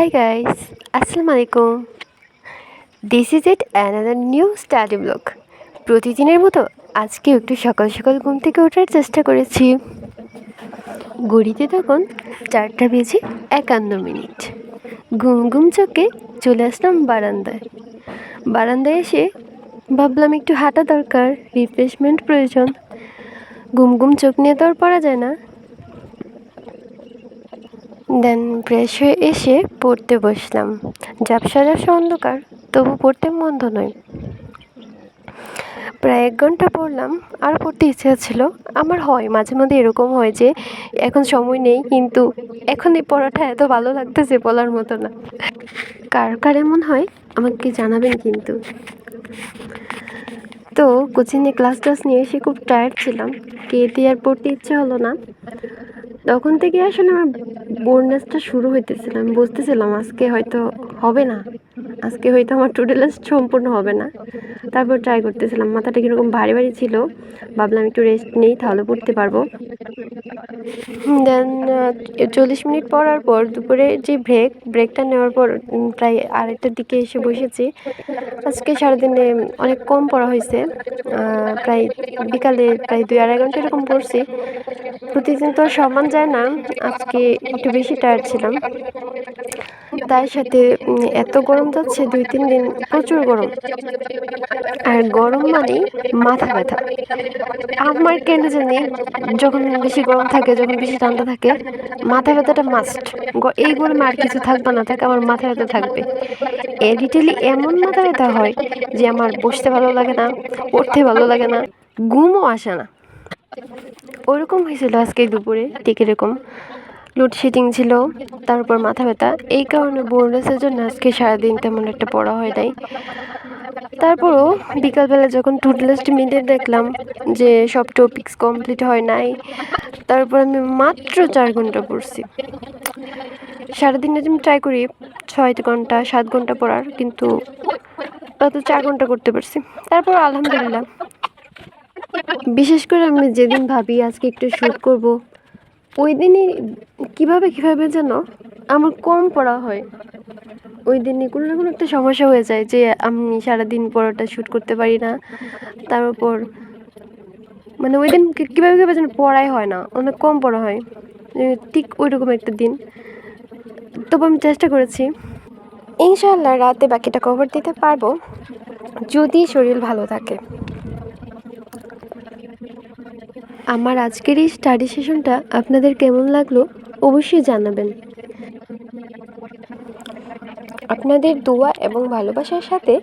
Hi guys, Assalamu alaikum. This is it another new study vlog. প্রতিদিনের মতো আজকেও একটু সকাল সকাল ঘুম থেকে ওঠার চেষ্টা করেছি। ঘড়িতে তখন 4:51 ঘুম ঘুম চোখে চলে আসলাম বারান্দায়। বারান্দায় এসে ভাবলাম একটু হাঁটা দরকার, রিফ্রেশমেন্ট প্রয়োজন। ঘুম ঘুম চোখ নিয়ে তো আর পড়া যায় না। দেন ফ্রেশ হয়ে এসে পড়তে বসলাম। ঝাপসা ঝাপসা অন্ধকার, তবু পড়তে মন্দ নয়। প্রায় 1 ঘন্টা পড়লাম, আর পড়তে ইচ্ছা ছিল। আমার হয় মাঝে মধ্যে এরকম হয় যে এখন সময় নেই, কিন্তু এখন এই পড়াটা এত ভালো লাগতেছে বলার মতো না। কার কার এমন হয় আমাকে জানাবেন কিন্তু। তো কোচিংয়ে ক্লাস নিয়ে এসে খুব টায়ার্ড ছিলাম, খেয়ে আর পড়তে ইচ্ছে হলো না। তখন থেকে আসলে আমার বোরনেসটা শুরু হইতেছিল। আমি বুঝতেছিলাম আজকে হয়তো হবে না, আজকে হয়তো আমার টু ডু লিস্ট সম্পূর্ণ হবে না। তারপর ট্রাই করতেছিলাম, মাথাটা কীরকম ভারী ভারী ছিল। ভাবলাম একটু রেস্ট নেই, তাহলে পড়তে পারবো। দেন 40 মিনিট পড়ার পর দুপুরে যে ব্রেকটা নেওয়ার পর প্রায় 2:30টার দিকে এসে বসেছি। আজকে সারাদিনে অনেক কম পড়া হয়েছে, প্রায় বিকালে প্রায় 2-2.5 ঘন্টা এরকম পড়ছি। প্রতিদিন তো সমান যায় না, আজকে একটু বেশি টায়ার্ড ছিলাম। তার সাথে এত গরম যাচ্ছে 2-3 দিন, প্রচুর গরম। আর গরম মানেই মাথা ব্যথা। আমার কেন জানি যখন বেশি গরম থাকে, যখন বেশি ঠান্ডা থাকে, মাথা ব্যথাটা মাস্ট। এই গরমে আর কিছু থাকবে না থাক, আমার মাথা ব্যথা থাকবে। এডিটেলি এমন মাথা ব্যথা হয় যে আমার বসতে ভালো লাগে না, পড়তে ভালো লাগে না, ঘুমও আসে না। ওরকম হয়েছিল আজকে দুপুরে ঠিক এরকম। লোডশেডিং ছিল, তারপর মাথা ব্যথা। এই কারণে বোরনেসের জন্য আজকে সারাদিন তেমন একটা পড়া হয় নাই। তারপরও বিকালবেলা যখন টু ডু লিস্ট মিলে দেখলাম যে সব টপিকস কমপ্লিট হয় নাই, তারপর আমি মাত্র 4 ঘন্টা পড়ছি। সারাদিনে আমি ট্রাই করি 6 ঘন্টা 7 ঘন্টা পড়ার, কিন্তু অত 4 ঘন্টা করতে পারছি। তারপর আলহামদুলিল্লাহ। বিশেষ করে আমি যেদিন ভাবি আজকে একটু শ্যুট করব, ওই দিনই কীভাবে যেন আমার কম পড়া হয়। ওই দিনই কোনো না কোনো একটা সমস্যা হয়ে যায় যে আমি সারাদিন পড়াটা শ্যুট করতে পারি না। তার উপর মানে ওই দিন কীভাবে যেন পড়াই হয় না, অনেক কম পড়া হয়। ঠিক ওই রকম একটা দিন। তবু আমি চেষ্টা করেছি, ইনশাআল্লাহ রাতে বাকিটা কভার দিতে পারবো, যদি শরীর ভালো থাকে। আমার আজকের এই স্টাডি সেশনটা আপনাদের কেমন লাগলো অবশ্যই জানাবেন। আপনাদের দোয়া এবং ভালোবাসার সাথে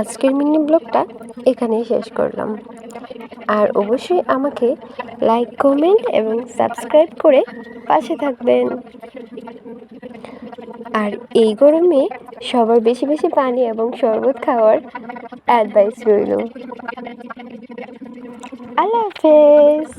আজকের মিনি ব্লগটা এখানেই শেষ করলাম। আর অবশ্যই আমাকে লাইক, কমেন্ট এবং সাবস্ক্রাইব করে পাশে থাকবেন। আর এই গরমে সবার বেশি বেশি পানি এবং শরবত খাওয়ার অ্যাডভাইস রইল। আল্লাহ হাফেজ।